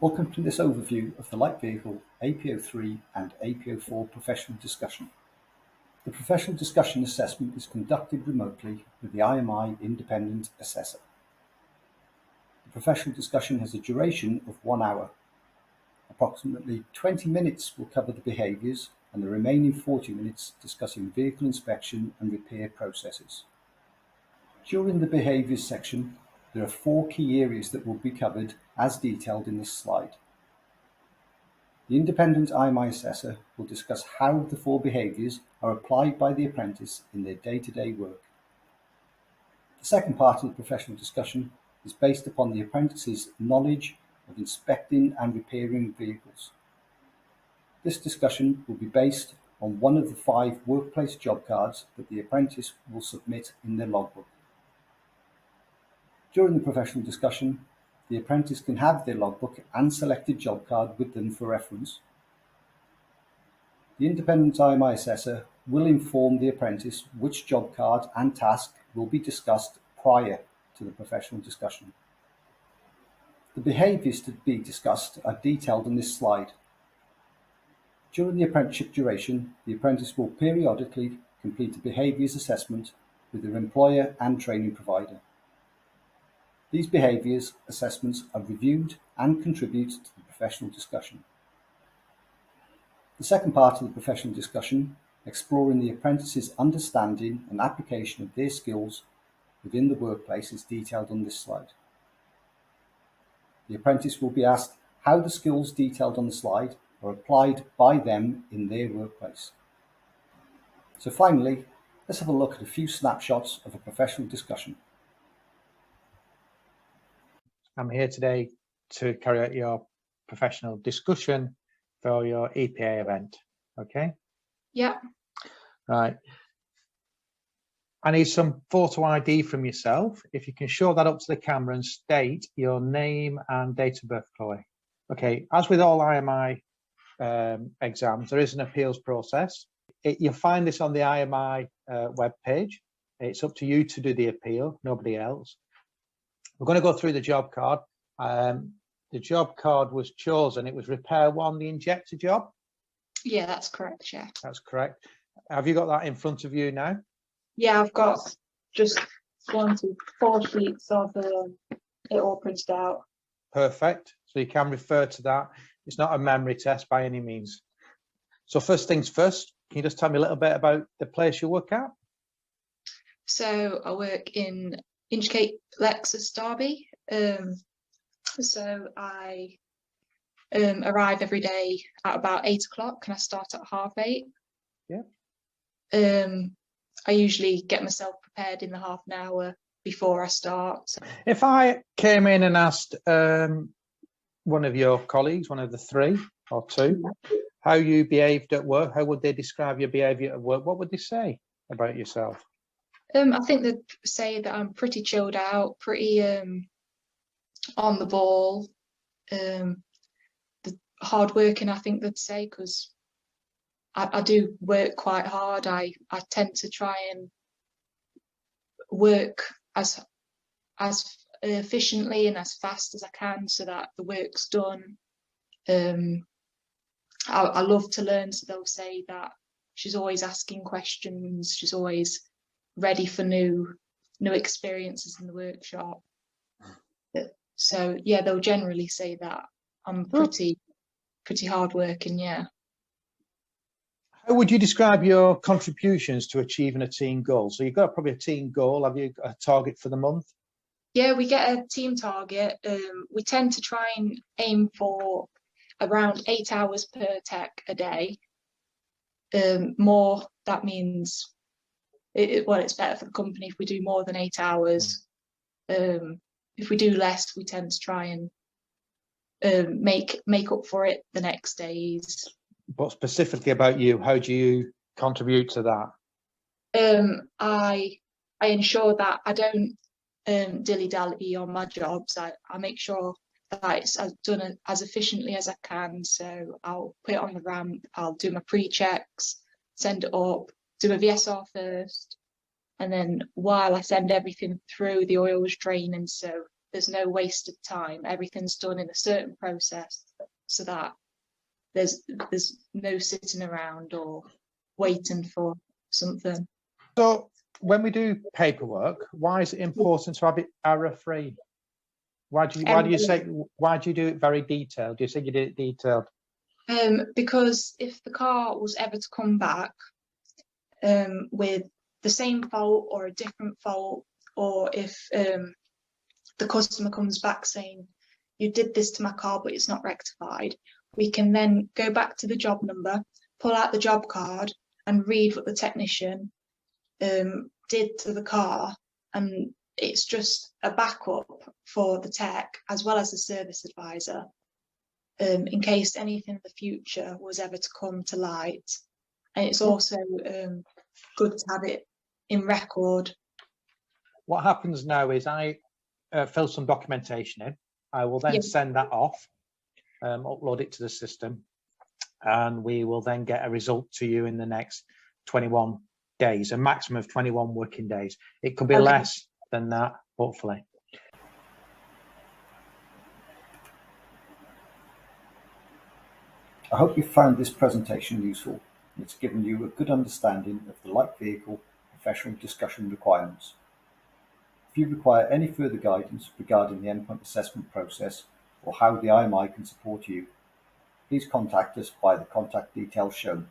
Welcome to this overview of the light vehicle AP03 and AP04 professional discussion. The professional discussion assessment is conducted remotely with the IMI independent assessor. The professional discussion has a duration of 1 hour. Approximately 20 minutes will cover the behaviours and the remaining 40 minutes discussing vehicle inspection and repair processes. During the behaviours section, there are 4 key areas that will be covered as detailed in this slide. The independent IMI assessor will discuss how the 4 behaviours are applied by the apprentice in their day-to-day work. The second part of the professional discussion is based upon the apprentice's knowledge of inspecting and repairing vehicles. This discussion will be based on one of the 5 workplace job cards that the apprentice will submit in their logbook. During the professional discussion, the apprentice can have their logbook and selected job card with them for reference. The independent IMI assessor will inform the apprentice which job card and task will be discussed prior to the professional discussion. The behaviours to be discussed are detailed on this slide. During the apprenticeship duration, the apprentice will periodically complete a behaviours assessment with their employer and training provider. These behaviours assessments are reviewed and contribute to the professional discussion. The second part of the professional discussion, exploring the apprentice's understanding and application of their skills within the workplace, is detailed on this slide. The apprentice will be asked how the skills detailed on the slide are applied by them in their workplace. So finally, let's have a look at a few snapshots of a professional discussion. I'm here today to carry out your professional discussion for your EPA event. Okay? Yeah. Right. I need some photo ID from yourself. If you can show that up to the camera and state your name and date of birth, Chloe. Okay. As with all IMI exams, there is an appeals process. You'll find this on the IMI webpage. It's up to you to do the appeal, nobody else. We're going to go through the job card. The job card was chosen. It was repair 1, the injector job. Yeah, that's correct. Yeah. That's correct. Have you got that in front of you now? Yeah, I've got just 1, 2, 4 sheets of it all printed out. Perfect. So you can refer to that. It's not a memory test by any means. So first things first, can you just tell me a little bit about the place you work at? So I work in Inchcape Lexus Derby. So I arrive every day at about 8 o'clock and I start at 8:30. Yeah. I usually get myself prepared in the half an hour before I start. So. If I came in and asked one of your colleagues, one of the 3 or 2, how you behaved at work, how would they describe your behaviour at work? What would they say about yourself? I think they'd say that I'm pretty chilled out, pretty on the ball, the hard working, I think they'd say, because I do work quite hard. I tend to try and work as efficiently and as fast as I can so that the work's done. I love to learn, so they'll say that she's always asking questions, she's always ready for new experiences in the workshop. So yeah, they'll generally say that I'm pretty hardworking. Yeah. How would you describe your contributions to achieving a team goal? So you've got probably a team goal. Have you got a target for the month? Yeah, we get a team target. We tend to try and aim for around 8 hours per tech a day. More, that means it's better for the company if we do more than 8 hours. If we do less, we tend to try and make up for it the next days. But specifically about you, how do you contribute to that? I ensure that I don't dilly-dally on my jobs. I make sure that it's done as efficiently as I can. So I'll put it on the ramp, I'll do my pre-checks, send it up, do a VSR first, and then while I send everything through, the oil is draining, so there's no wasted time. Everything's done in a certain process so that there's no sitting around or waiting for something. So when we do paperwork, why is it important to have it error-free? Why do you do it very detailed? Do you say you did it detailed? Because if the car was ever to come back with the same fault or a different fault, or if the customer comes back saying, you did this to my car but it's not rectified, we can then go back to the job number, pull out the job card and read what the technician did to the car, and it's just a backup for the tech as well as the service advisor, in case anything in the future was ever to come to light. And it's also good to have it in record. What happens now is I fill some documentation in. I will then send that off, upload it to the system, and we will then get a result to you in the next 21 days, a maximum of 21 working days. It could be less than that, hopefully. I hope you found this presentation useful and it's given you a good understanding of the light vehicle professional discussion requirements. If you require any further guidance regarding the endpoint assessment process or how the IMI can support you, please contact us by the contact details shown.